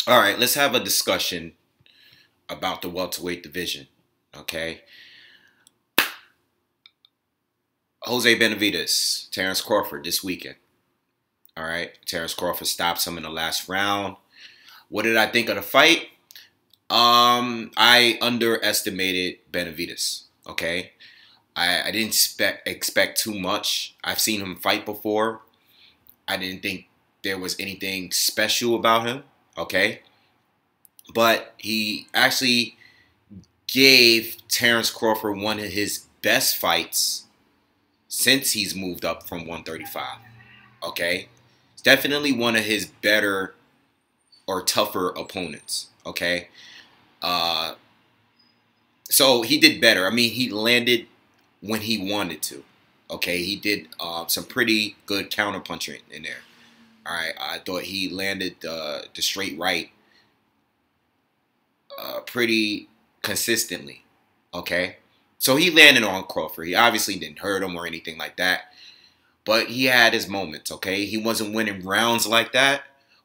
All right, let's have a discussion about the welterweight division. Okay, Jose Benavidez, Terrence Crawford this weekend. All right, Terrence Crawford stops him in the last round. What did I think of the fight? I underestimated Benavidez. Okay, I didn't expect too much. I've seen him fight before. I didn't think there was anything special about him. Okay, but he actually gave Terrence Crawford one of his best fights since he's moved up from 135. Okay, it's definitely one of his better or tougher opponents. Okay, uh, so he did better. I mean, he landed when he wanted to. Okay, he did some pretty good counterpunching in there. All right, I thought he landed the straight right pretty consistently. Okay, so he landed on Crawford. He obviously didn't hurt him or anything like that, but he had his moments. Okay, he wasn't winning rounds like that,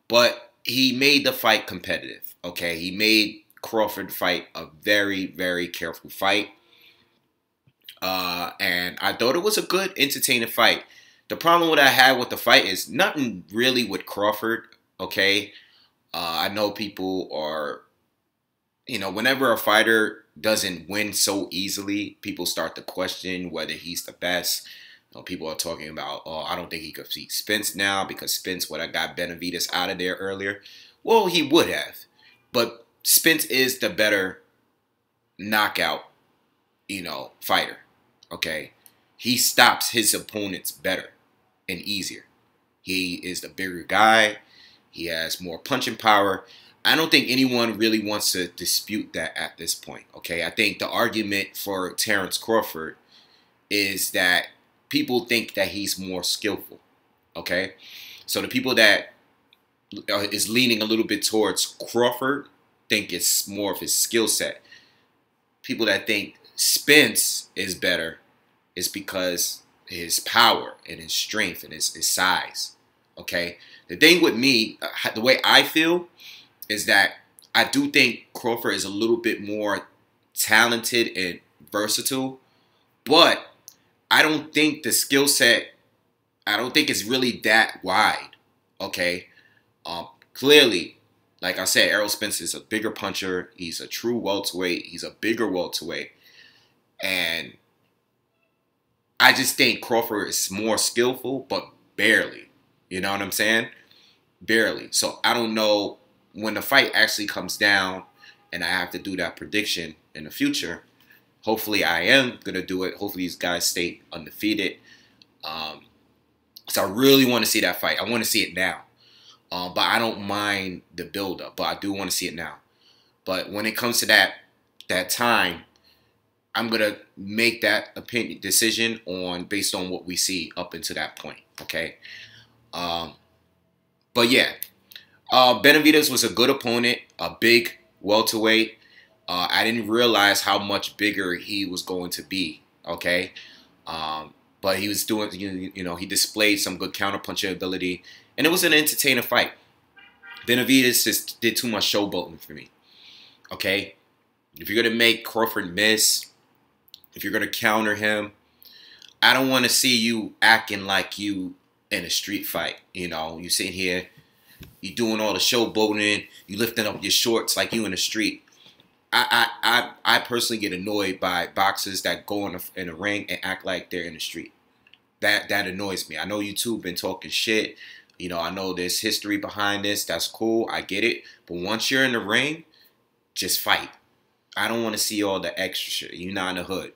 but he made the fight competitive. Okay, he made Crawford fight a very, very careful fight. And I thought it was a good, entertaining fight. The problem that I had with the fight is nothing really with Crawford. Okay, I know people are, whenever a fighter doesn't win so easily, people start to question whether he's the best. People are talking about, oh, I don't think he could beat Spence now because Spence would have got Benavidez out of there earlier. Well, he would have, but Spence is the better knockout, fighter. Okay, he stops his opponents better and easier. He is the bigger guy. He has more punching power. I don't think anyone really wants to dispute that at this point. Okay, I think the argument for Terrence Crawford is that people think that he's more skillful. Okay, so the people that is leaning a little bit towards Crawford think it's more of his skill set. People that think Spence is better is because his power and his strength and his size. Okay, the thing with me, the way I feel, is that I do think Crawford is a little bit more talented and versatile, but I don't think the skill set, I don't think it's really that wide. Okay, clearly, like I said, Errol Spence is a bigger puncher. He's a true welterweight. He's a bigger welterweight. And I just think Crawford is more skillful, but barely. You know what I'm saying? Barely. So I don't know when the fight actually comes down and I have to do that prediction in the future. Hopefully I am going to do it. Hopefully these guys stay undefeated. So I really want to see that fight. I want to see it now. But I don't mind the build-up. But I do want to see it now. But when it comes to that time, I'm going to make that decision based on what we see up until that point. Okay? But yeah. Benavidez was a good opponent. A big welterweight. I didn't realize how much bigger he was going to be. Okay? But he was doing, he displayed some good counterpunching ability. And it was an entertaining fight. Benavidez just did too much showboating for me. Okay? If you're going to make Crawford miss, if you're going to counter him, I don't want to see you acting like you in a street fight. You sitting here, you doing all the showboating, you lifting up your shorts like you in the street. I personally get annoyed by boxers that go in a ring and act like they're in the street. That annoys me. I know you two been talking shit. I know there's history behind this. That's cool. I get it. But once you're in the ring, just fight. I don't want to see all the extra shit. You're not in the hood,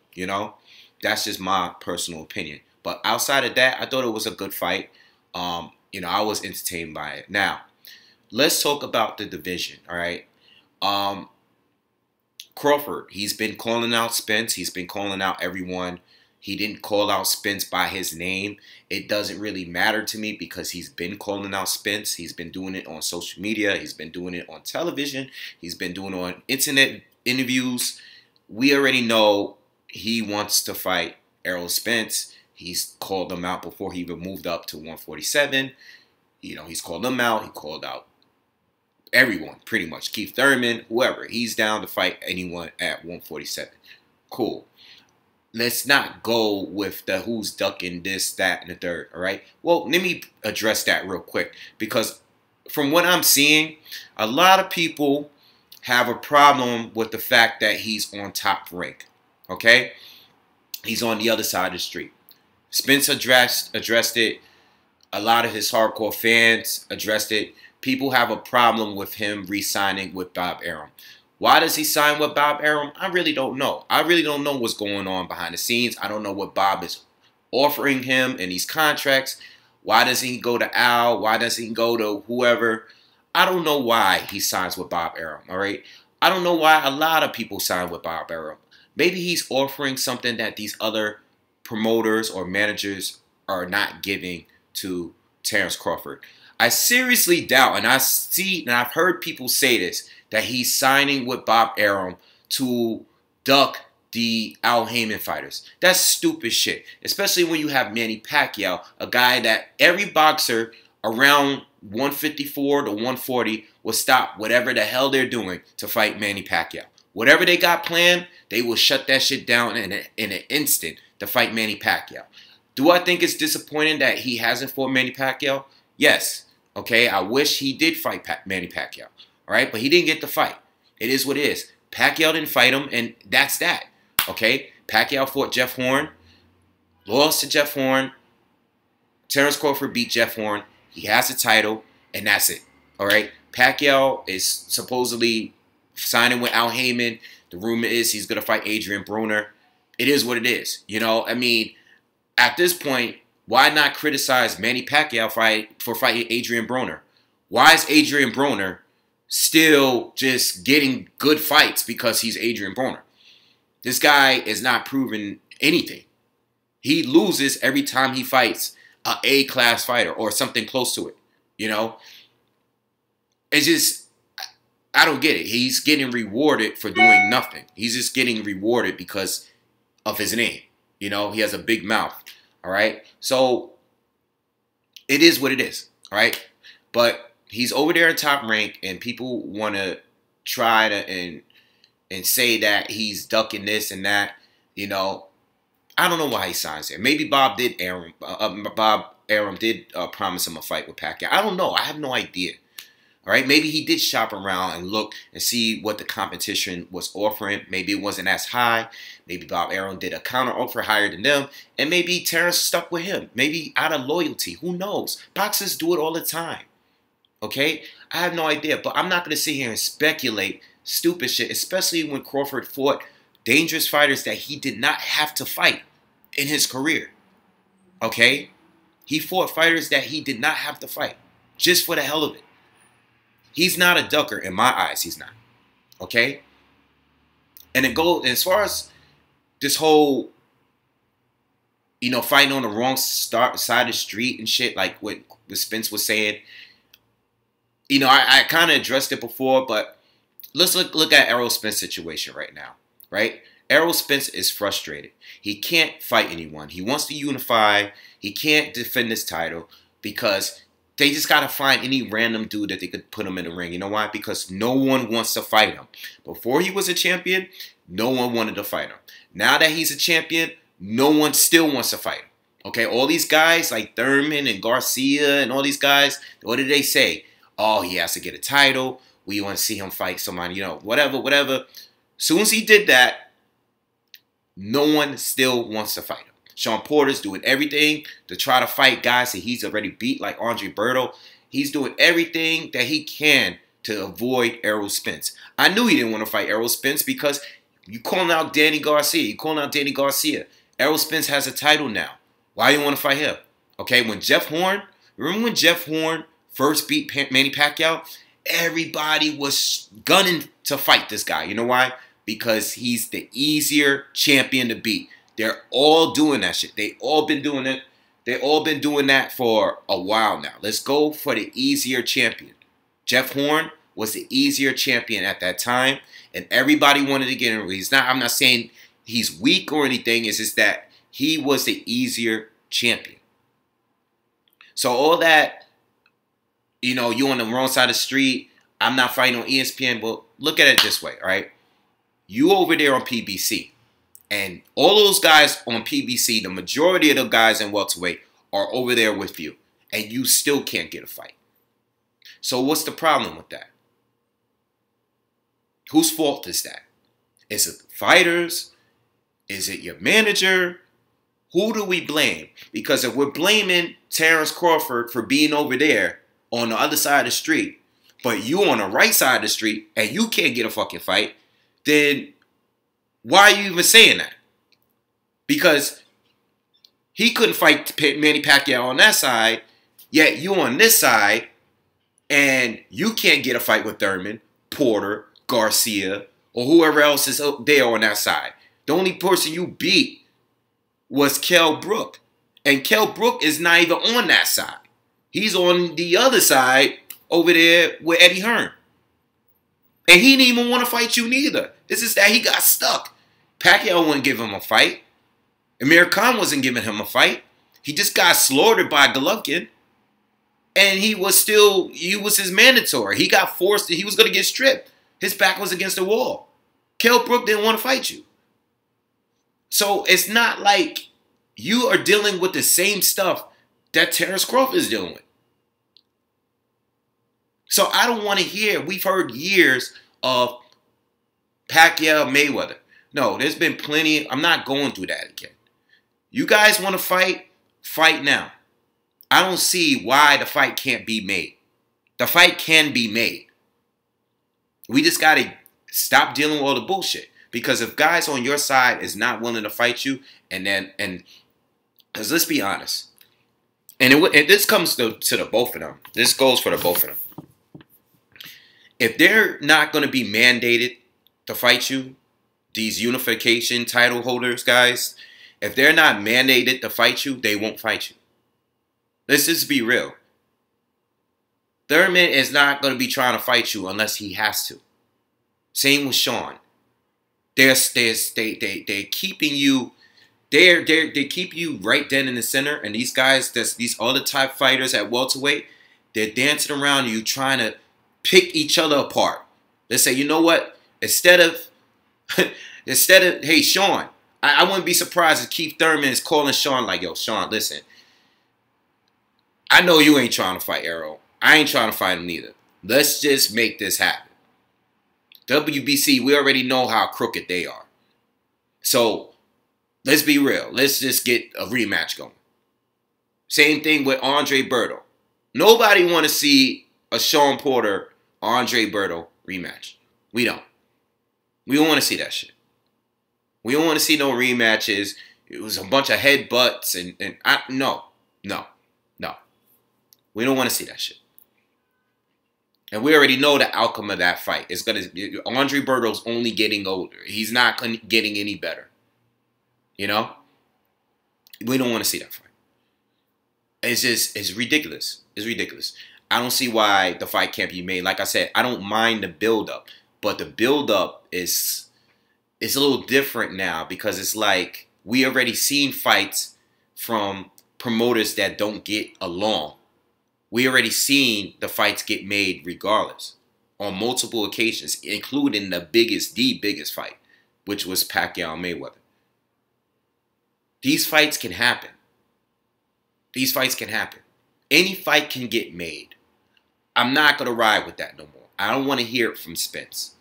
That's just my personal opinion. But outside of that, I thought it was a good fight. I was entertained by it. Now, let's talk about the division, all right? Crawford, he's been calling out Spence. He's been calling out everyone. He didn't call out Spence by his name. It doesn't really matter to me because he's been calling out Spence. He's been doing it on social media. He's been doing it on television. He's been doing it on internet interviews. We already know he wants to fight Errol Spence. He's called them out before he even moved up to 147. He's called them out. He called out everyone, pretty much. Keith Thurman, whoever. He's down to fight anyone at 147. Cool. Let's not go with the who's ducking this, that, and the third, all right? Well, let me address that real quick, because from what I'm seeing, a lot of people have a problem with the fact that he's on top rank, okay? He's on the other side of the street. Spence addressed it. A lot of his hardcore fans addressed it. People have a problem with him re-signing with Bob Arum. Why does he sign with Bob Arum? I really don't know. I really don't know what's going on behind the scenes. I don't know what Bob is offering him in these contracts. Why doesn't he go to Al? Why doesn't he go to whoever? I don't know why he signs with Bob Arum, all right? I don't know why a lot of people sign with Bob Arum. Maybe he's offering something that these other promoters or managers are not giving to Terrence Crawford. I seriously doubt, and I've heard people say this, that he's signing with Bob Arum to duck the Al Heyman fighters. That's stupid shit. Especially when you have Manny Pacquiao, a guy that every boxer around 154 to 140 will stop whatever the hell they're doing to fight Manny Pacquiao. Whatever they got planned, they will shut that shit down in an instant to fight Manny Pacquiao. Do I think it's disappointing that he hasn't fought Manny Pacquiao? Yes. Okay, I wish he did fight Manny Pacquiao. All right, but he didn't get the fight. It is what it is. Pacquiao didn't fight him, and that's that. Okay, Pacquiao fought Jeff Horn, lost to Jeff Horn. Terrence Crawford beat Jeff Horn. He has the title, and that's it. All right, Pacquiao is supposedly signing with Al Heyman. The rumor is he's going to fight Adrian Broner. It is what it is. You know, I mean, at this point, why not criticize Manny Pacquiao for fighting Adrian Broner? Why is Adrian Broner still just getting good fights because he's Adrian Broner? This guy is not proving anything. He loses every time he fights a A-class fighter or something close to it. You know? It's just, I don't get it. He's getting rewarded for doing nothing. He's just getting rewarded because of his name. You know? He has a big mouth. All right? So, it is what it is. All right? But he's over there at top rank, and people want to try to and say that he's ducking this and that. You know, I don't know why he signs there. Maybe Bob Arum did promise him a fight with Pacquiao. I don't know. I have no idea. All right, maybe he did shop around and look and see what the competition was offering. Maybe it wasn't as high. Maybe Bob Arum did a counter offer higher than them. And maybe Terrence stuck with him. Maybe out of loyalty. Who knows? Boxers do it all the time. Okay? I have no idea. But I'm not going to sit here and speculate stupid shit. Especially when Crawford fought dangerous fighters that he did not have to fight in his career. Okay? He fought fighters that he did not have to fight. Just for the hell of it. He's not a ducker in my eyes. He's not. Okay? And it goes as far as this whole, you know, fighting on the wrong side of the street and shit, like what Spence was saying. You know, I kind of addressed it before, but let's look at Errol Spence's situation right now. Right? Errol Spence is frustrated. He can't fight anyone. He wants to unify. He can't defend his title because they just got to find any random dude that they could put him in the ring. You know why? Because no one wants to fight him. Before he was a champion, no one wanted to fight him. Now that he's a champion, no one still wants to fight him. Okay, all these guys like Thurman and Garcia and all these guys, what did they say? Oh, he has to get a title. We want to see him fight somebody, you know, whatever. Soon as he did that, no one still wants to fight him. Sean Porter's doing everything to try to fight guys that he's already beat, like Andre Berto. He's doing everything that he can to avoid Errol Spence. I knew he didn't want to fight Errol Spence because you calling out Danny Garcia. Errol Spence has a title now. Why do you want to fight him? Okay, remember when Jeff Horn first beat Manny Pacquiao? Everybody was gunning to fight this guy. You know why? Because he's the easier champion to beat. They're all doing that shit. They all been doing it. They all been doing that for a while now. Let's go for the easier champion. Jeff Horn was the easier champion at that time, and everybody wanted to get him. I'm not saying he's weak or anything. It's just that he was the easier champion. So all that, you know, you on the wrong side of the street. I'm not fighting on ESPN. Well, look at it this way, all right? You over there on PBC. And all those guys on PBC, the majority of the guys in welterweight are over there with you. And you still can't get a fight. So what's the problem with that? Whose fault is that? Is it the fighters? Is it your manager? Who do we blame? Because if we're blaming Terrence Crawford for being over there on the other side of the street, but you on the right side of the street and you can't get a fucking fight, then why are you even saying that? Because he couldn't fight Manny Pacquiao on that side, yet you on this side, and you can't get a fight with Thurman, Porter, Garcia, or whoever else is up there on that side. The only person you beat was Kell Brook. And Kell Brook is not even on that side. He's on the other side over there with Eddie Hearn. And he didn't even want to fight you neither. It's just that he got stuck. Pacquiao wouldn't give him a fight. Amir Khan wasn't giving him a fight. He just got slaughtered by Golovkin. And he was his mandatory. He got forced, he was going to get stripped. His back was against the wall. Kell Brook didn't want to fight you. So it's not like you are dealing with the same stuff that Terrence Crawford is dealing with. So I don't want to hear, we've heard years of Pacquiao Mayweather. No, there's been plenty, I'm not going through that again. You guys want to fight? Fight now. I don't see why the fight can't be made. The fight can be made. We just got to stop dealing with all the bullshit. Because if guys on your side is not willing to fight you, because let's be honest, and this comes to the both of them. This goes for the both of them. If they're not going to be mandated to fight you, these unification title holders, guys, if they're not mandated to fight you, they won't fight you. Let's just be real. Thurman is not going to be trying to fight you unless he has to. Same with Sean. They're keeping you. They keep you right then in the center. And these guys, these other type fighters at welterweight, they're dancing around you, trying to pick each other apart. They say, you know what? Instead of, hey Sean, I wouldn't be surprised if Keith Thurman is calling Sean like, yo, Sean, listen. I know you ain't trying to fight Arrow. I ain't trying to fight him neither. Let's just make this happen. WBC, we already know how crooked they are. So, let's be real. Let's just get a rematch going. Same thing with Andre Berto. Nobody want to see a Sean Porter, Andre Berto rematch. We don't. We don't want to see that shit. We don't want to see no rematches. It was a bunch of headbutts no. We don't want to see that shit. And we already know the outcome of that fight. Andre Berto's only getting older. He's not getting any better. You know? We don't want to see that fight. It's ridiculous. It's ridiculous. I don't see why the fight can't be made. Like I said, I don't mind the build-up. But the build-up is a little different now because it's like we already seen fights from promoters that don't get along. We already seen the fights get made regardless on multiple occasions, including the biggest fight, which was Pacquiao Mayweather. These fights can happen. These fights can happen. Any fight can get made. I'm not going to ride with that no more. I don't want to hear it from Spence.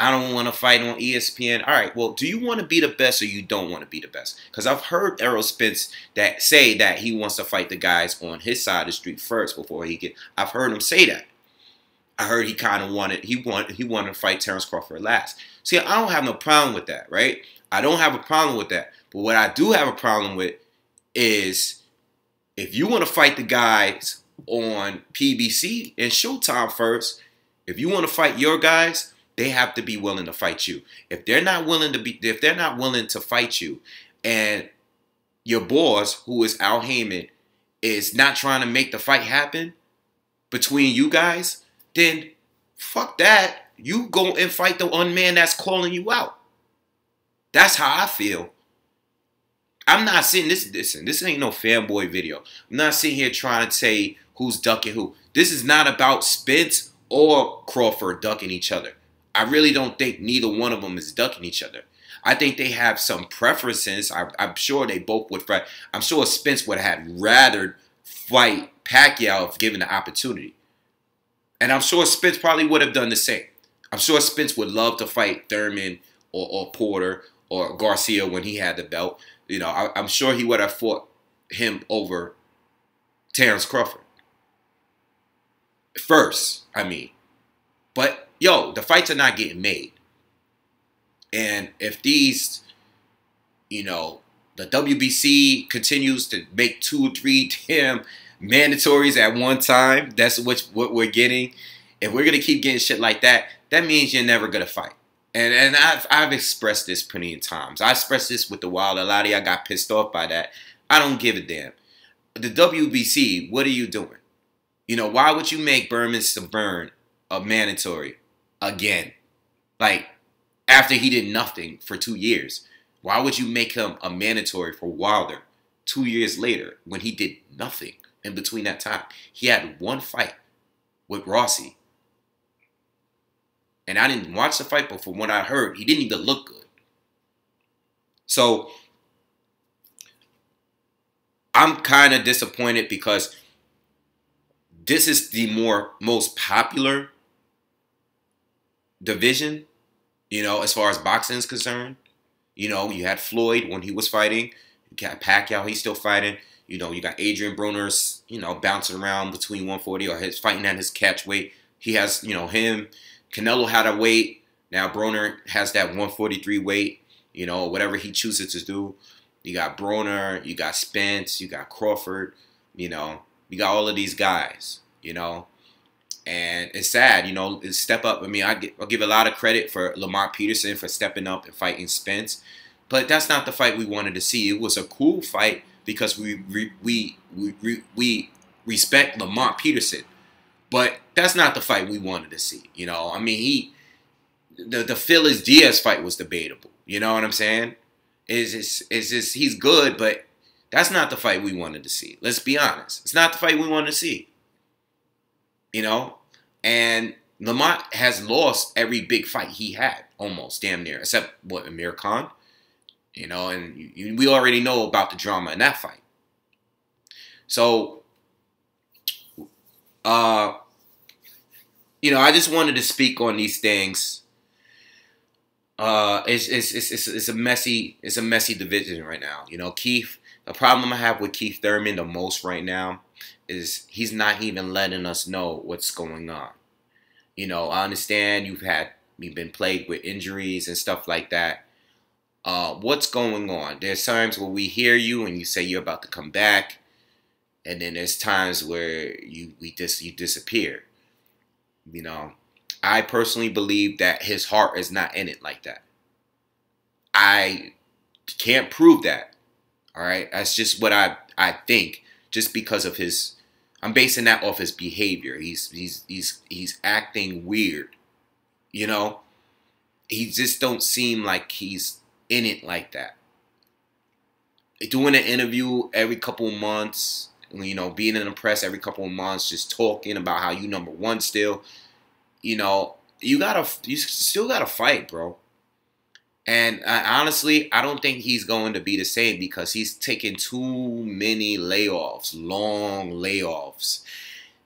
I don't want to fight on ESPN. All right, well, do you want to be the best or you don't want to be the best? Because I've heard Errol Spence say that he wants to fight the guys on his side of the street first before I've heard him say that. I heard he kind of wanted to fight Terrence Crawford last. See, I don't have no problem with that, right? I don't have a problem with that. But what I do have a problem with is if you want to fight the guys on PBC and Showtime first, if you want to fight your guys, they have to be willing to fight you. If they're not willing to fight you, and your boss, who is Al Heyman, is not trying to make the fight happen between you guys, then fuck that. You go and fight the one man that's calling you out. That's how I feel. I'm not sitting this ain't no fanboy video. I'm not sitting here trying to say who's ducking who. This is not about Spence or Crawford ducking each other. I really don't think neither one of them is ducking each other. I think they have some preferences. I'm sure they both would fight. I'm sure Spence would have rather fight Pacquiao if given the opportunity. And I'm sure Spence probably would have done the same. I'm sure Spence would love to fight Thurman or Porter or Garcia when he had the belt. You know, I'm sure he would have fought him over Terrence Crawford. First, I mean. But, yo, the fights are not getting made. And if these, you know, the WBC continues to make 2 or 3 damn mandatories at one time, that's what we're getting. If we're going to keep getting shit like that, that means you're never going to fight. And I've expressed this plenty of times. I expressed this with the Wild. A lot of y'all got pissed off by that. I don't give a damn. The WBC, what are you doing? You know, why would you make Berman Burn a mandatory again? Like, after he did nothing for 2 years. Why would you make him a mandatory for Wilder 2 years later when he did nothing in between that time? He had one fight with Rossi. And I didn't watch the fight, but from what I heard, he didn't even look good. So, I'm kind of disappointed because this is the most popular division, you know, as far as boxing is concerned. You know, you had Floyd when he was fighting. You got Pacquiao, he's still fighting. You know, you got Adrian Broner's, you know, bouncing around between 140 or his fighting at his catch weight. He has, you know, him. Canelo had a weight. Now Broner has that 143 weight, you know, whatever he chooses to do. You got Broner, you got Spence, you got Crawford, you know. You got all of these guys, you know. And it's sad, you know, step up. I mean, I'll give a lot of credit for Lamont Peterson for stepping up and fighting Spence. But that's not the fight we wanted to see. It was a cool fight because we respect Lamont Peterson. But that's not the fight we wanted to see. You know, I mean, the Phyllis Diaz fight was debatable. You know what I'm saying? It's just he's good, but that's not the fight we wanted to see. Let's be honest. It's not the fight we wanted to see. You know? And Lamont has lost every big fight he had, almost, damn near. Except, what, Amir Khan? You know, and we already know about the drama in that fight. So, you know, I just wanted to speak on these things. It's a messy division right now. You know, Keith. The problem I have with Keith Thurman the most right now is he's not even letting us know what's going on. You know, I understand you've been plagued with injuries and stuff like that. What's going on? There's times where we hear you and you say you're about to come back, and then there's times where you disappear. You know, I personally believe that his heart is not in it like that. I can't prove that. All right, that's just what I think. Just because of his, I'm basing that off his behavior. He's acting weird. You know, he just don't seem like he's in it like that. Doing an interview every couple of months, you know, being in the press every couple of months, just talking about how you number one still. You know, you still gotta fight, bro. And honestly, I don't think he's going to be the same because he's taken too many layoffs, long layoffs.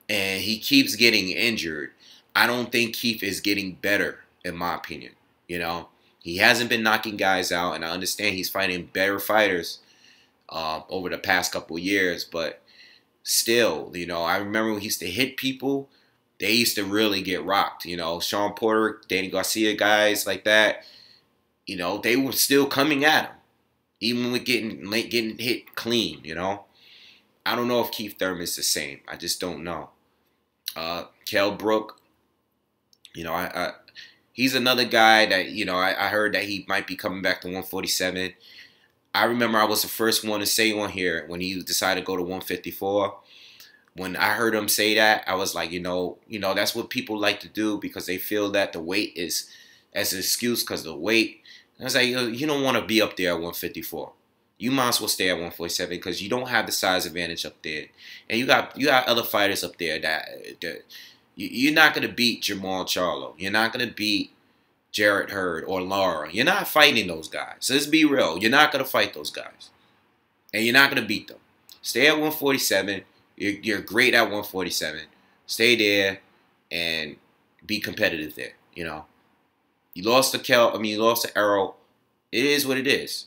And he keeps getting injured. I don't think Keith is getting better, in my opinion. You know, he hasn't been knocking guys out. And I understand he's fighting better fighters over the past couple of years. But still, you know, I remember when he used to hit people, they used to really get rocked. You know, Sean Porter, Danny Garcia, guys like that. You know, they were still coming at him, even with getting hit clean, you know. I don't know if Keith Thurman's the same. I just don't know. Kell Brook, you know, he's another guy that, you know, I heard that he might be coming back to 147. I remember I was the first one to say on here when he decided to go to 154. When I heard him say that, I was like, you know, that's what people like to do because they feel that the weight is as an excuse because of the weight. I was like, you don't want to be up there at 154. You might as well stay at 147 because you don't have the size advantage up there, and you got other fighters up there that You're not going to beat Jamal Charlo. You're not going to beat Jarrett Hurd or Lara. You're not fighting those guys. So let's be real. You're not going to fight those guys. And you're not going to beat them. Stay at 147. You're great at 147. Stay there and be competitive there. You know, you lost to you lost to Errol. It is what it is.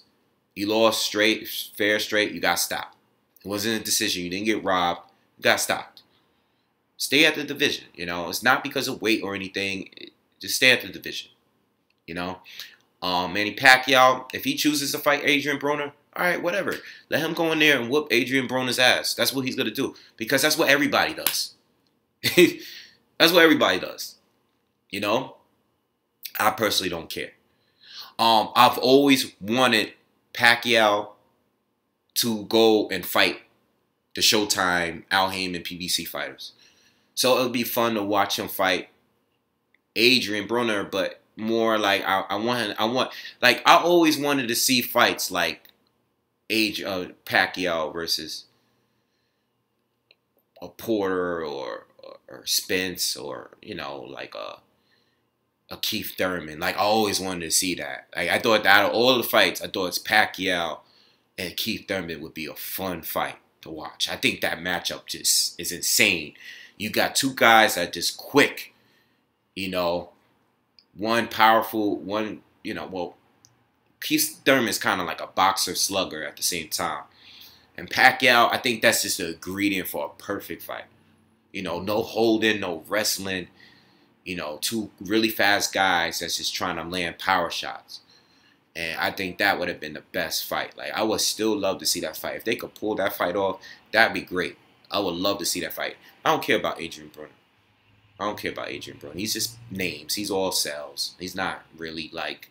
You lost straight, fair straight. You got stopped. It wasn't a decision. You didn't get robbed. You got stopped. Stay at the division. You know, it's not because of weight or anything. Just stay at the division. You know, Manny Pacquiao, if he chooses to fight Adrian Broner, all right, whatever. Let him go in there and whoop Adrian Broner's ass. That's what he's going to do. Because that's what everybody does. That's what everybody does. You know? I personally don't care. I've always wanted Pacquiao to go and fight the Showtime, Al Heyman, PBC fighters. So it would be fun to watch him fight Adrian Broner, but more like I always wanted to see fights like Pacquiao versus a Porter or Spence or, you know, like a Keith Thurman. Like, I always wanted to see that. Like, I thought that out of all the fights, I thought it's Pacquiao and Keith Thurman would be a fun fight to watch. I think that matchup just is insane. You got two guys that are just quick, you know, one powerful, one, you know, well, Keith Thurman is kind of like a boxer slugger at the same time. And Pacquiao, I think that's just the ingredient for a perfect fight. You know, no holding, no wrestling. You know, two really fast guys that's just trying to land power shots. And I think that would have been the best fight. Like, I would still love to see that fight. If they could pull that fight off, that'd be great. I would love to see that fight. I don't care about Adrian Broner. I don't care about Adrian Broner. He's just names. He's all sales. He's not really like,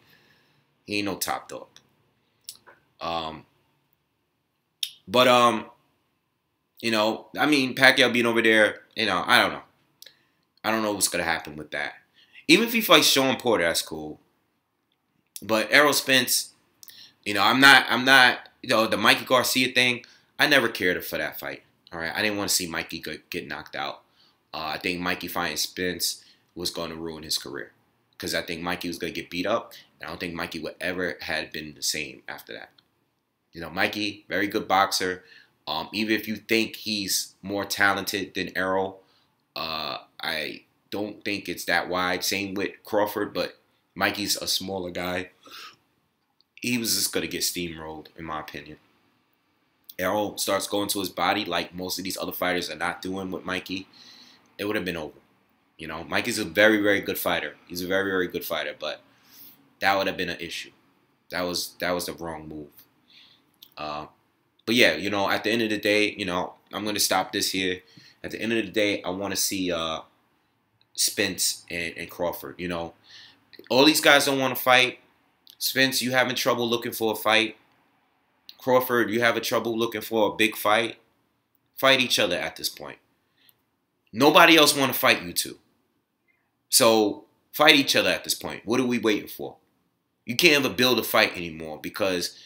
he ain't no top dog. You know, I mean, Pacquiao being over there, you know, I don't know. I don't know what's going to happen with that. Even if he fights Sean Porter, that's cool. But Errol Spence, you know, I'm not, you know, the Mikey Garcia thing, I never cared for that fight. All right. I didn't want to see Mikey get knocked out. I think Mikey fighting Spence was going to ruin his career. Because I think Mikey was going to get beat up. And I don't think Mikey would ever have been the same after that. You know, Mikey, very good boxer. Even if you think he's more talented than Errol, I don't think it's that wide. Same with Crawford, but Mikey's a smaller guy. He was just going to get steamrolled, in my opinion. Errol starts going to his body like most of these other fighters are not doing with Mikey. It would have been over. You know, Mikey's a very, very good fighter. He's a very, very good fighter, but that would have been an issue. That was the wrong move. But yeah, you know, at the end of the day, you know, I'm going to stop this here. At the end of the day, I want to see Spence and Crawford. You know, all these guys don't want to fight. Spence, you having trouble looking for a fight. Crawford, you having trouble looking for a big fight. Fight each other at this point. Nobody else want to fight you two. So fight each other at this point. What are we waiting for? You can't ever build a fight anymore because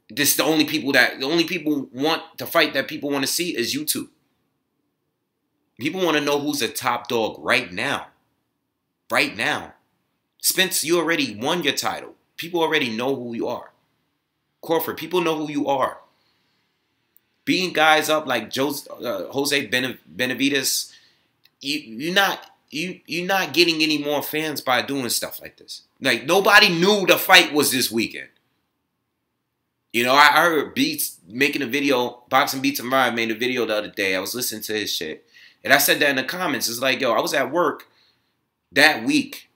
this the only people want to fight that people want to see is you two. People want to know who's the top dog right now. Right now. Spence, you already won your title. People already know who you are. Crawford, people know who you are. Beating guys up like Jose Benavidez, you're not getting any more fans by doing stuff like this. Like, nobody knew the fight was this weekend. You know, I heard Beats making a video, Boxing Beats and Ryan made a video the other day. I was listening to his shit. And I said that in the comments. It's like, yo, I was at work that week.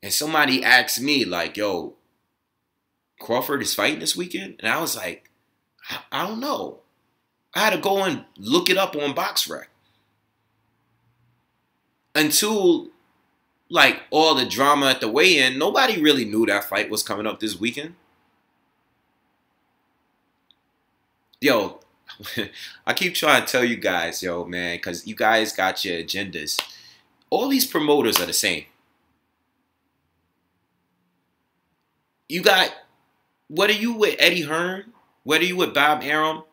And somebody asked me, like, yo, Crawford is fighting this weekend? And I was like, I don't know. I had to go and look it up on BoxRec. Until, like, all the drama at the weigh-in, nobody really knew that fight was coming up this weekend. Yo, I keep trying to tell you guys, yo, man, because you guys got your agendas. All these promoters are the same. You got, whether you with Eddie Hearn, whether you with Bob Arum,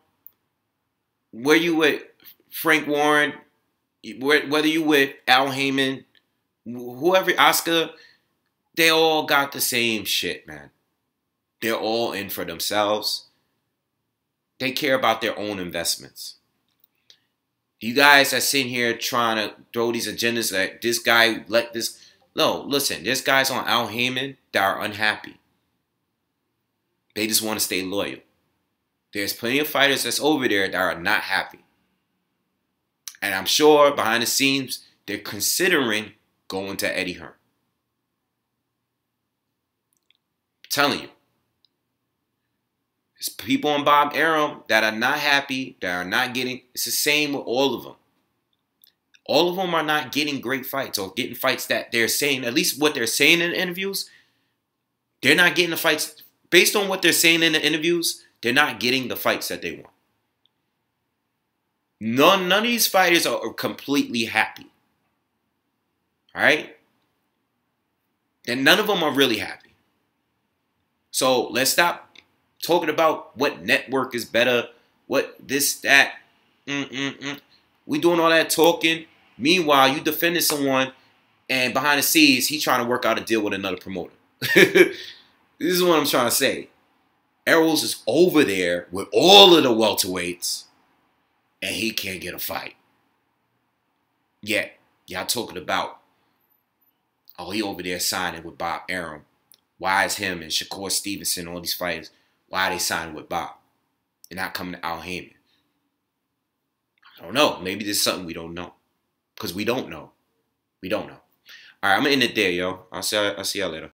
whether you with Frank Warren, Whether you with Al Heyman, whoever, Oscar, they all got the same shit, man. They're all in for themselves. They care about their own investments. You guys are sitting here trying to throw these agendas that this guy let this. No, listen, there's guys on Al Heyman that are unhappy. They just want to stay loyal. There's plenty of fighters that's over there that are not happy. And I'm sure behind the scenes, they're considering going to Eddie Hearn. I'm telling you. There's people on Bob Arum that are not happy, that are not getting. It's the same with all of them. All of them are not getting great fights or getting fights that they're saying, at least what they're saying in the interviews, they're not getting the fights. Based on what they're saying in the interviews, they're not getting the fights that they want. None of these fighters are completely happy. All right? And none of them are really happy. So let's stop talking about what network is better, what this, that. We doing all that talking. Meanwhile, you defending someone, and behind the scenes, he's trying to work out a deal with another promoter. This is what I'm trying to say. Errol's is over there with all of the welterweights, and he can't get a fight. Yet, y'all talking about, oh, he over there signing with Bob Arum. Why is him and Shakur Stevenson, all these fighters, why are they signing with Bob? They're not coming to Al Heyman. I don't know. Maybe there's something we don't know. Because we don't know. We don't know. All right, I'm going to end it there, yo. I'll see y'all later.